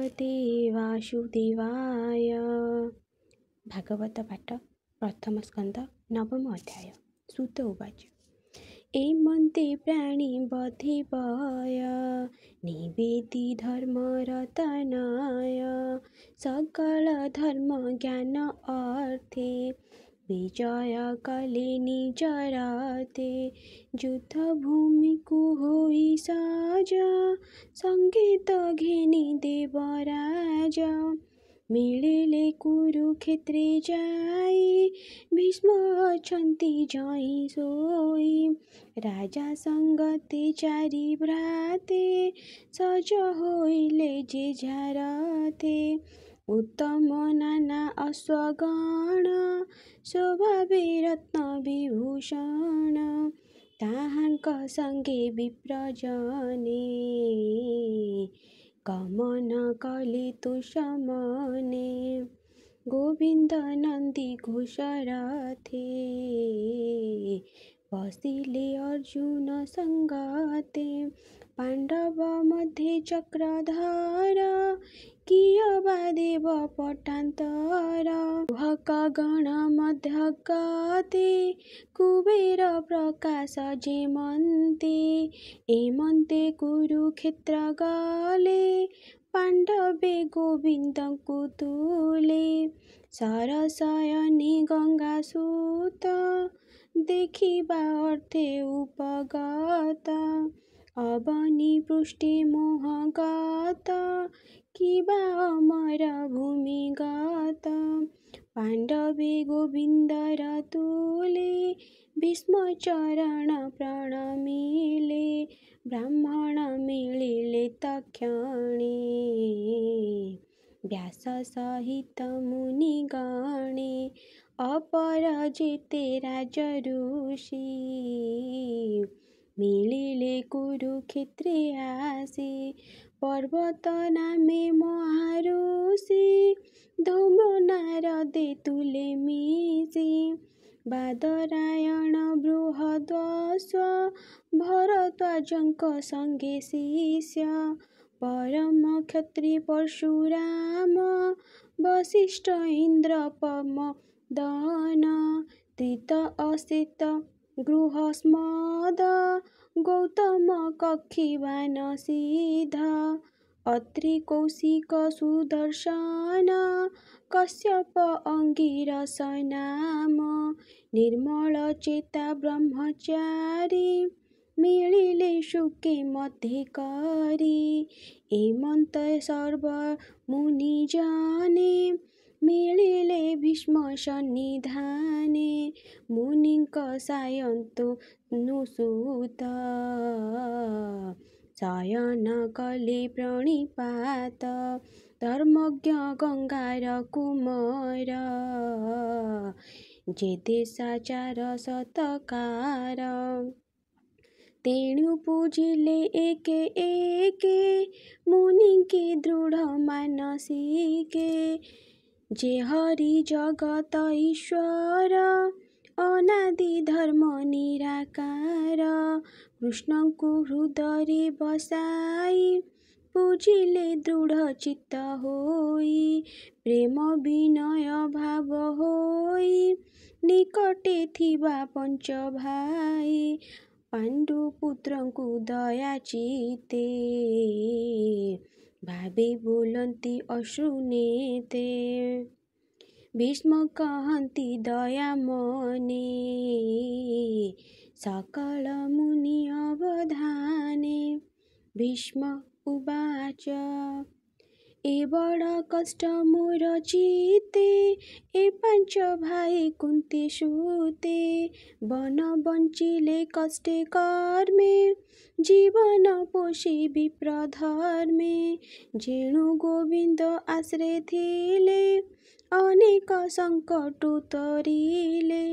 भगवते वासुदेवाय। भागवत पाठ प्रथम स्कंद नवम अध्याय। सूत उवाच एमन्ते प्राणी बधिवय निवेदि धर्मरतनाय सकल धर्म ज्ञान अर्थे विजय कले निजरते युद्ध भूमि को होई साजा संगीत घेनी देवराज मिलिले कुरुक्षेत्रे जाई भीष्म अछंती जई सोई राजा संगते चारि भ्राते सज होइले जे झारते उत्तम नाना अश्वगण स्वभावे रत्न विभूषण ताहांक संगे विप्रजने गमन कले तुषमने गोविंद नंदी घोषरथे बसिले अर्जुन संगते पांडव मध्ये चक्रधर कियवा देव पटांतर हक गण मध्य गते कुबेर प्रकाश जेमन्ते एमन्ते कुरुक्षेत्र गले पांडवे गोविंद कुतुले सरसयनी गंगा सूत देखिबा अर्थे उपगत अवनी पृष्ठे मोहगत किबा अमर भूमिगत पांडवे गोविंदर तुले भीष्म चरण प्रणमिले ब्राह्मण मिलिले तक्षणे व्यास सहित मुनिगणे अपराजिते राजऋषि मिलिले कुरुक्षेत्रे आसी पर्वत नामे महाऋषि धौम नारदे तुले मिसी बादरायण बृहद्वश्व भरद्वाजଙ୍କ संगे शिष्य परम क्षत्रि परशुराम वसिष्ठ इंद्र पमदन त्रित असित गृहस्मद गौतम कक्षिवान सिद्ध अत्रि कौशिक सुदर्शन कश्यप अंगिरस नाम निर्मल चेता ब्रह्मचारी मिलिले शुके मध्यकारी एमंत सर्व मुनिजने मिलिले भीष्म सन्निधाने मुनिंक सायंतो नुसूत शयन कले प्रणिपात धर्मज्ञ गंगार कुमार जे देशाचार सत्कार तेणु पूजिले एके एके मुनिके दृढ़ मानसिके जे हरि जगत ईश्वर अनादि धर्म निराकार कृष्ण को हृदय बसाई पूजिले दृढ़ चित्त होई प्रेम विनय भाव होई निकटे थिबा पंच भाई पांडु पुत्र को दया चिते भावे बोलंती अश्रुनेते भीष्म कहंती दया मने सकल मुनि अवधाने भीष्म उवाच ए बड़ कष्ट मोर चिते ए पांच भाई कुंती सूते वन बंचिले कष्टे कर्मे जीवन पोषी विप्र धर्मे जेणु गोविंद आश्रे थिले अनेक संकट तरिले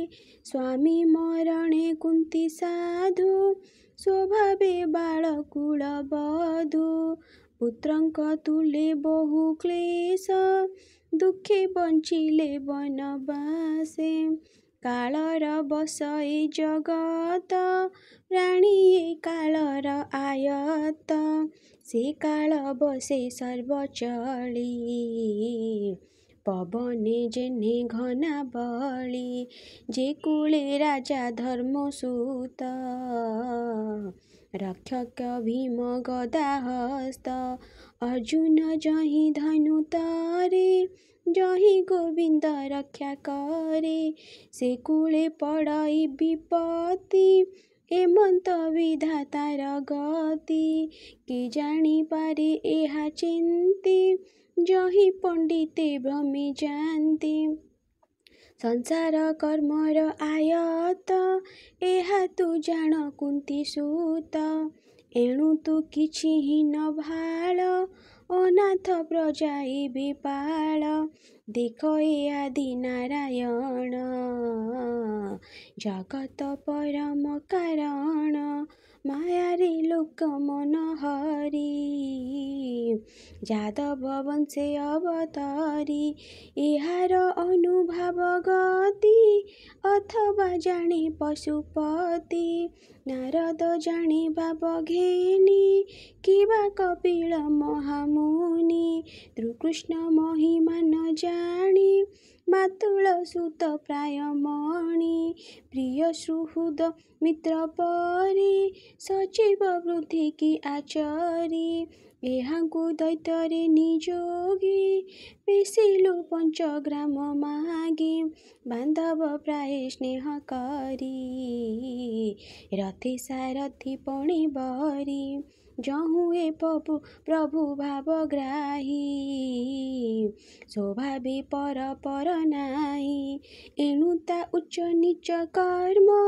स्वामी मरणे कुंती साधु स्वभावे बालकुल बधू पुत्रंक तुले बहु क्लेश दुखे बंचिले वनवासे कालर बस ए जगत प्राणी कालर आयत ସେ କାଳ ବସେ ସର୍ବଚଳି ପବନେ ଯେହ୍ନେ ଘନା ବଳି ଯେ କୂଳେ ରାଜା ଧର୍ମସୂତ ରକ୍ଷକ ଭୀମ ଗଦା ହସ୍ତ ଅର୍ଜୁନ ଜହିଁ ଧନୁ ତରେ ଜହିଁ ଗୋବିନ୍ଦ ରକ୍ଷା କରେ ସେ କୂଳେ ପଡ଼ଇ ବିପତ୍ତି ଏମନ୍ତ ବିଧାତାର ଗତି କି ଜାଣିପାରେ ଏହା ଚିନ୍ତି ଜହିଁ ପଣ୍ଡିତେ ଭ୍ରମି ଯାନ୍ତି ସଂସାର କର୍ମର ଆୟତ ଏହା ତୁ ଜାଣ କୁନ୍ତି ସୁତ ଏଣୁ ତୁ କିଛି ହୀନ ଭାଳ ଅନାଥ ପ୍ରଜା ବିପାଳ ଦେଖ ଏ ଆଦି ନାରାୟଣ ଜଗତ ପରମ କାରଣ ମାୟାରେ ଲୋକ ମନ ହରି ଯାଦବ ବଂଶେ ଅବତରି ଏହାର ଅନୁଭବ ଗତି ଅଥବା ଜାଣେ ପଶୁପତି ନାରଦ ଜାଣେ ଭାବ ଘେନି କିବା କପିଳ ମହାମୁନି ଶ୍ରୀକୃଷ୍ଣ ମହିମା ନ ଜାଣି ମାତୁଳ ସୁତ ପ୍ରାୟ ମଣି ପ୍ରିୟ ସୁହୃଦ ମିତ୍ର ପରି ସଚିବ ବୃଦ୍ଧି କି ଆଚରି ଏହାଙ୍କୁ ଦୈତ୍ୟରେ ନିଯୋଗୀ ମିଶିଲୁ ପଞ୍ଚଗ୍ରାମ ମାଗି ବାନ୍ଧବ ପ୍ରାୟ ସ୍ନେହ କରି ରଥି ସାରଥି ପଣି ବରି ଯହୁଁ ଏ ପ୍ରଭୁ ଭାବଗ୍ରାହୀ ସ୍ୱଭାବେ ପର ନାହିଁ ଏଣୁ ତା ଉଚ୍ଚ ନିଚ କର୍ମ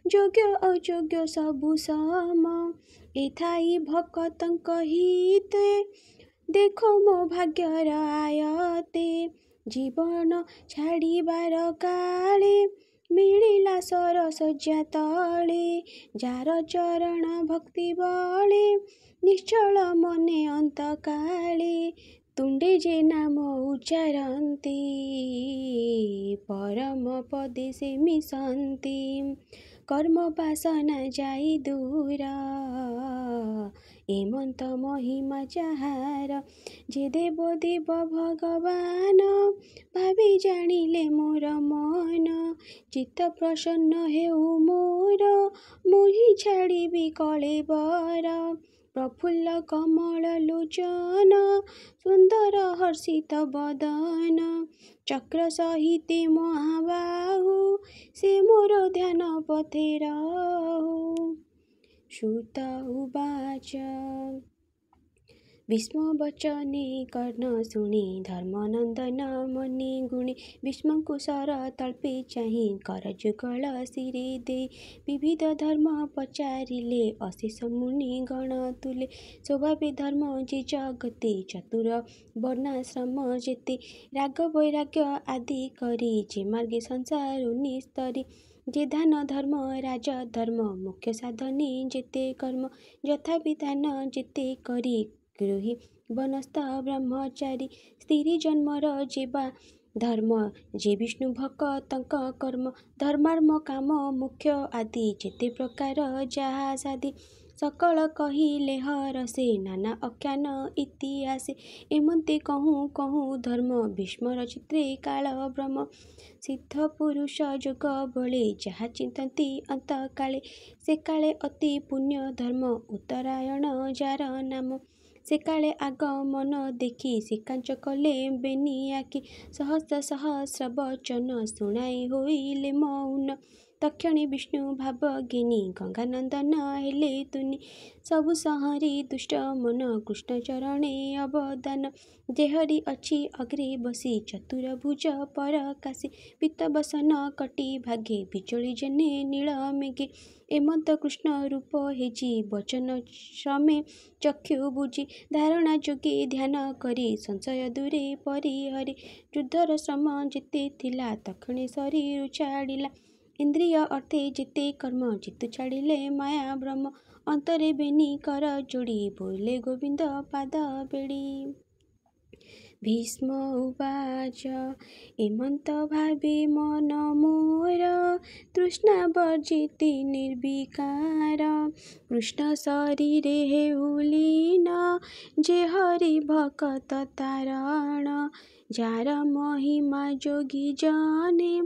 ଯୋଗ୍ୟ ଅଯୋଗ୍ୟ ସବୁ ସମ ଏଥାଇ ଭକତଙ୍କ ହିତେ ଦେଖ ମୋ ଭାଗ୍ୟର ଆୟତେ ଜୀବନ ଛାଡ଼ିବାର କାଳେ ମିଳିଲା ସରଶଯ୍ୟା ତଳେ ଯାର ଚରଣ ଭକ୍ତି ବଳେ ନିଶ୍ଚଳ ମନେ ଅନ୍ତକାଳେ ତୁଣ୍ଡେ ଯେ ନାମ ଉଚ୍ଚାରନ୍ତି ପରମ ପଦେ ସେ ମିଶନ୍ତି କର୍ମ ବାସନା ଯାଇ ଦୂର ଏମନ୍ତ ମହିମା ଯାହାର ଯେ ଦେବ ଦେବ ଭଗବାନ ଭାବି ଜାଣିଲେ ମୋର ମନ ଚିତ୍ତ ପ୍ରସନ୍ନ ହେଉ ମୋର ମୁହିଁ ଛାଡ଼ିବି କଳେବର ପ୍ରଫୁଲ୍ଲ କମଳ ଲୋଚନ ସୁନ୍ଦର ହର୍ଷିତ ବଦନ ଚକ୍ର ସହିତେ ମହାବାହୁ ସେ ମୋର ଧ୍ୟାନ ପଥେ ରହୁ। ସୁତ ଉବାଚ ଭୀଷ୍ମ ବଚନେ କର୍ଣ୍ଣ ଶୁଣି ଧର୍ମନନ୍ଦନ ମନେ ଗୁଣେ ଭୀଷ୍ମଙ୍କୁ ଶର ତଳ୍ପେ ଚାହିଁ କର ଯୁଗଳ ଶିରେ ଦେଇ ବିବିଧ ଧର୍ମ ପଚାରିଲେ ଅଶେଷ ମୁନି ଗଣ ତୁଲେ ସ୍ୱଭାବେ ଧର୍ମ ଯେ ଜଗତେ ଚତୁର ବର୍ଣ୍ଣାଶ୍ରମ ଯେତେ ରାଗ ବୈରାଗ୍ୟ ଆଦି କରି ଯେ ମାର୍ଗେ ସଂସାର ନିସ୍ତରି ଯେ ଧାନ ଧର୍ମ ରାଜ ଧର୍ମ ମୁଖ୍ୟ ସାଧନେ ଯେତେ କର୍ମ ଯଥା ବିଧାନ ଯେତେ କରି ଗୃହୀ ବନସ୍ଥ ବ୍ରହ୍ମଚାରୀ ସ୍ତ୍ରୀ ଜନ୍ମର ଯେବା ଧର୍ମ ଯେ ବିଷ୍ଣୁ ଭକ୍ତଙ୍କ କର୍ମ ଧର୍ମାର୍ମ କାମ ମୁଖ୍ୟ ଆଦି ଯେତେ ପ୍ରକାର ଯାହା ସାଧି ସକଳ କହିଲେ ହରସେ ନାନା ଆଖ୍ୟାନ ଇତିହାସେ ଏମନ୍ତେ କହୁଁ କହୁଁ ଧର୍ମ ଭୀଷ୍ମର ଚିତ୍ରେ କାଳ ବ୍ରହ୍ମ ସିଦ୍ଧ ପୁରୁଷ ଯୋଗ ବଳେ ଯାହା ଚିନ୍ତନ୍ତି ଅନ୍ତକାଳେ ସେ କାଳେ ଅତି ପୁଣ୍ୟ ଧର୍ମ ଉତ୍ତରାୟଣ ଯାର ନାମ ସେ କାଳେ ଆଗମନ ଦେଖି ଶ୍ରୀକାଞ୍ଚ କଲେ ବେନି ଆଖି ସହସ୍ର ସହସ୍ର ବଚନ ଶୁଣାଇ ହୋଇଲେ ମୌନ ତକ୍ଷଣେ ବିଷ୍ଣୁ ଭାବ ଘେନି ଗଙ୍ଗାନନ୍ଦନ ହେଲେ ତୁନି ସବୁ ସଂହରି ଦୁଷ୍ଟ ମନ କୃଷ୍ଣ ଚରଣେ ଅବଦାନ ଦେହରି ଅଛି ଅଗ୍ରେ ବସି ଚତୁର୍ଭୁଜ ପରକାଶୀ ପିତ୍ତବସନ କଟି ଭାଗେ ବିଜୁଳି ଯେନେ ନୀଳ ମେଘେ ଏମନ୍ତ କୃଷ୍ଣ ରୂପ ହେଜି ବଚନ ଶ୍ରମେ ଚକ୍ଷୁ ବୁଜି ଧାରଣା ଯୋଗୀ ଧ୍ୟାନ କରି ସଂଶୟ ଦୂରେ ପରିହରି ଯୁଦ୍ଧର ଶ୍ରମ ଯେତେ ଥିଲା ତକ୍ଷଣେ ଶରୀରୁ ଛାଡ଼ିଲା ଇନ୍ଦ୍ରିୟ ଅର୍ଥେ ଯେତେ କର୍ମ ଚିତ୍ତୁ ଛାଡ଼ିଲେ ମାୟା ବ୍ରହ୍ମ ଅନ୍ତରେ ବେନି କର ଯୋଡ଼ି ବୋଇଲେ ଗୋବିନ୍ଦ ପାଦ ବେଡ଼ି भीष्म उवाच एमन्त भावे मन मोर तृष्णावर्जिति निर्विकार कृष्ण शरीरे हेउलीन जे हरि भक्त तारण जार महिमा जोगी जाने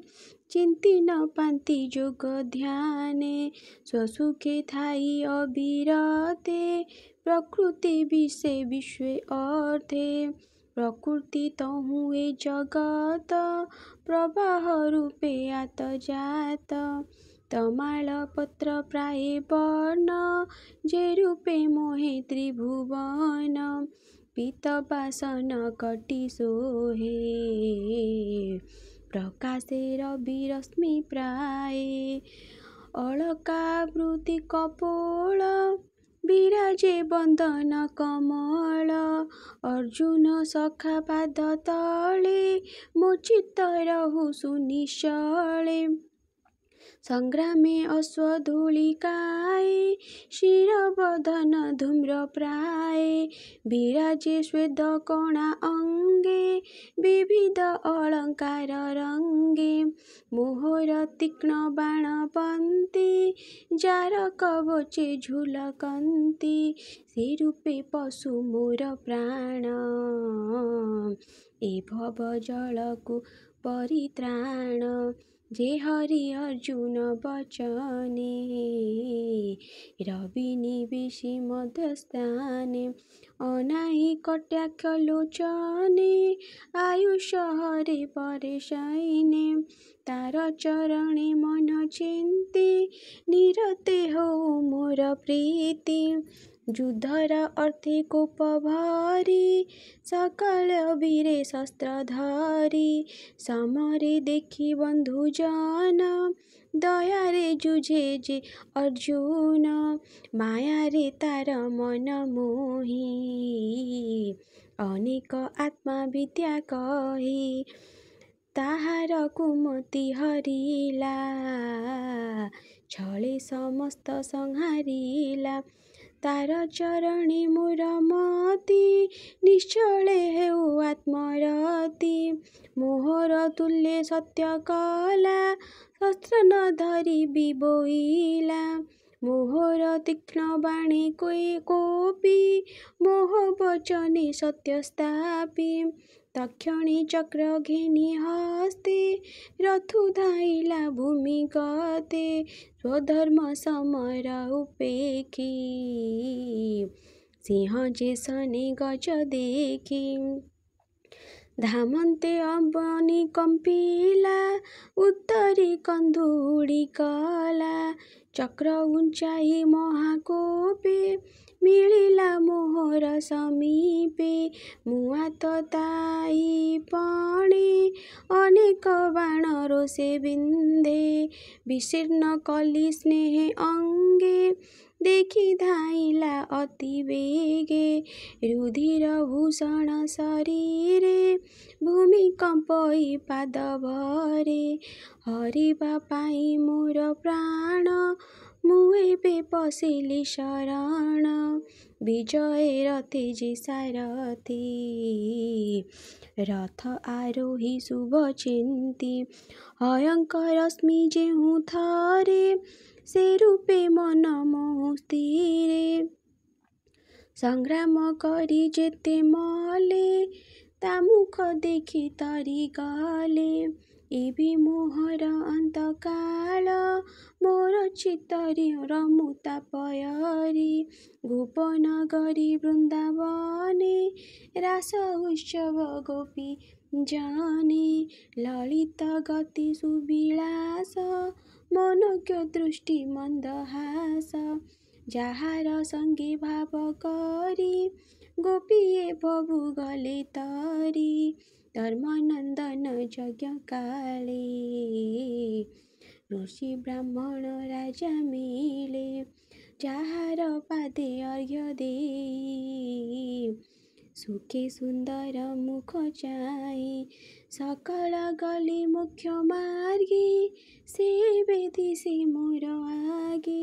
चिन्ति न पान्ति जोग ध्याने स्वसुखे थाई अविरते प्रकृति विषय विश्व अर्थे प्रकृति तहु ए जगत प्रवाह रूपे आत जात तमाल पत्र प्राय वर्ण जे रूपे मोहे त्रिभुवन पीत बासन कटि सोहे प्रकाशे रवि रश्मि प्राय अलकावृति कपोल विराजे बन्दन कमल अर्जुन सखा पाद तले मो चित्त रहु सुनिश्चले संग्रामे अश्वधूलिकाए शिरबदन धूम्र प्राय विराजे श्वेत कणा अंगे विविध अलंकार रंगे मोहर तीक्ष्ण बाण पंती जार कवचे झुलकंती से रूपे पशु मोर प्राण ए भव जलकु परित्राण जे हरि अर्जुन वचने रवि निवेशी मध्यस्थाने अनाहि कटाक्ष लोचने आयुष हरे परेशाइने तार चरणे मन चिंती निरते हो मोर प्रीति युद्धर अर्थे कोप भारी सकाल वीरे शस्त्र धारी समरे देखी बंधु जन दयारे जुझे जे अर्जुन मायारे तार मन मोही अनेक आत्मा विद्या कही ताहार कुमति हरिला छले समस्त संहारिला तार चरणे मोर मति निश्चले हेउ आत्मरति मोहर तुल्य सत्य कला शस्त्र न धरि विबोइला मोहर तीक्ष्ण बाणे कोपी मोह वचने सत्य स्थापी तक्षणे चक्र घेनी हस्ते रथु धाइला भूमि गते स्वधर्म समर उपेखी सिंह जेसने गज देखी धामन्ते अवनी कम्पिला उत्तरी कन्धुडी कला चक्र उंचाई महाकोपे मिलिला मोहर समीपे मुआ ताई पणे अनेक बाण रोषे बिंधे विशीर्ण कली स्नेह अंगे देखी धाइला अति वेगे रुधिर भूषण शरीरे भूमि कंपई पाद भरे हरिबा पाई मोर प्राण मुहे पशिली शरण विजय रथे जे सारथी रथ आरोही शुभ चिंती भयंकर रश्मि जेहु थरे से रूपे मन मोहु स्थिरे संग्राम करी जेते मले ता मुख देखी तरी गले एवि मोहर अंतकाल मोर चित्तरी रमु तापयरी गोपनगरी वृंदावने रास उत्सव गोपी जाने ललित गति सुविलास मनोज्ञ दृष्टि मंदहास ଯାହାର ସଙ୍ଗେ ଭାବ କରି ଗୋପୀଏ ବବୁ ଗଲେ ତରି ଧର୍ମନନ୍ଦନ ଯଜ୍ଞ କାଳେ ଋଷି ବ୍ରାହ୍ମଣ ରାଜା ମିଳେ ଯାହାର ପାଦେ ଅର୍ଘ୍ୟ ଦେଇ ସୁଖେ ସୁନ୍ଦର ମୁଖ ଚାହିଁ ସକାଳ ଗଲେ ମୁଖ୍ୟ ମାର୍ଗୀ ସେ ବେଦି ସେ ମୋର ଆଗେ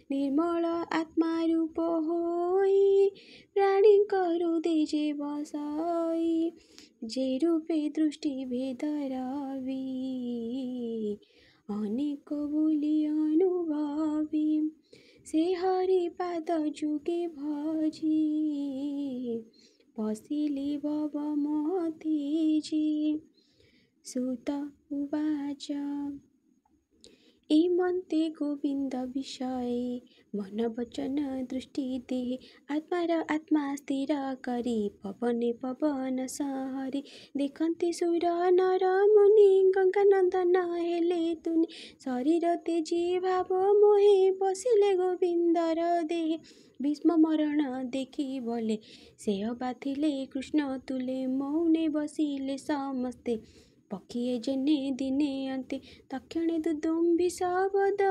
निर्मल आत्मा रूप होई प्राणी हृदय जे बसाई जे रूपे दृष्टि भेद रवि अनेक बोली अनुभवी से हरि पाद जुगे भजी पशिले भव महतीजी सुत उवाच एमन्ते गोविन्द विषये मन वचन दृष्टि देहे आत्मार आत्मा स्थिर करी पवने पवन सहरी देखन्ते सुर नर मुनि गंगानन्दन हेले तुनि शरीर तेजी भाव मोहे बसिले गोविन्दर देहे भीष्म मरण देखि बोले से बाधिले कृष्ण तुले मौने बसिले समस्ते पक्षिए जेने दिने अन्ते तक्षणे दुदुम्बि शबद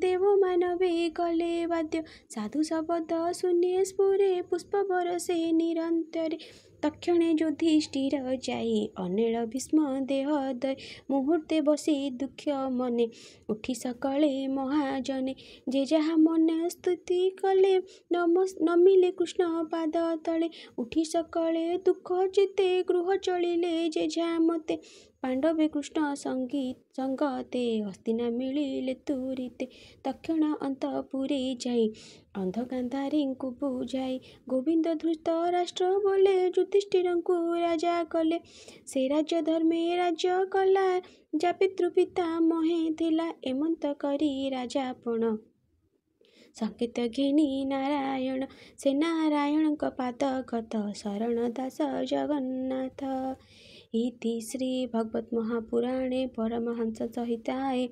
देव मानवे कले वाद्य साधु शबद शून्य स्फुरे पुष्प बरसे निरन्तरे तक्षणे युधिष्ठिर जाई अनिल भीष्म देहदय मुहूर्ते बसी दुःख मने उठी सकले महाजने जे जहा मन स्तुति कले नमिले कृष्ण पाद तले उठी सकले दुःख चिते गृह चलिले जे जा मते पांडवे कृष्ण संगते हस्तिना मिलिले तुरिते तक्षण अंतपुरे जाई अंधकांधारीଙ୍କୁ बुझाई गोविंद धृत राष्ट्र बोले युधिष्ठिरଙ୍କୁ राजा कले से राज्य धर्मे राज्य कला जा पितृपिता महे थिला एमंत करी राजा पण संकेत घेनी नारायण से नारायण पाद गत शरण दास जगन्नाथ इति श्री भगवत महापुराणे परमहंस संहिताये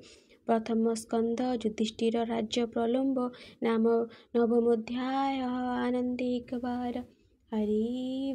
प्रथम स्कंध युधिष्ठिर राज्य प्रलंब नाम नवमोध्याय आनंदिक वार हरि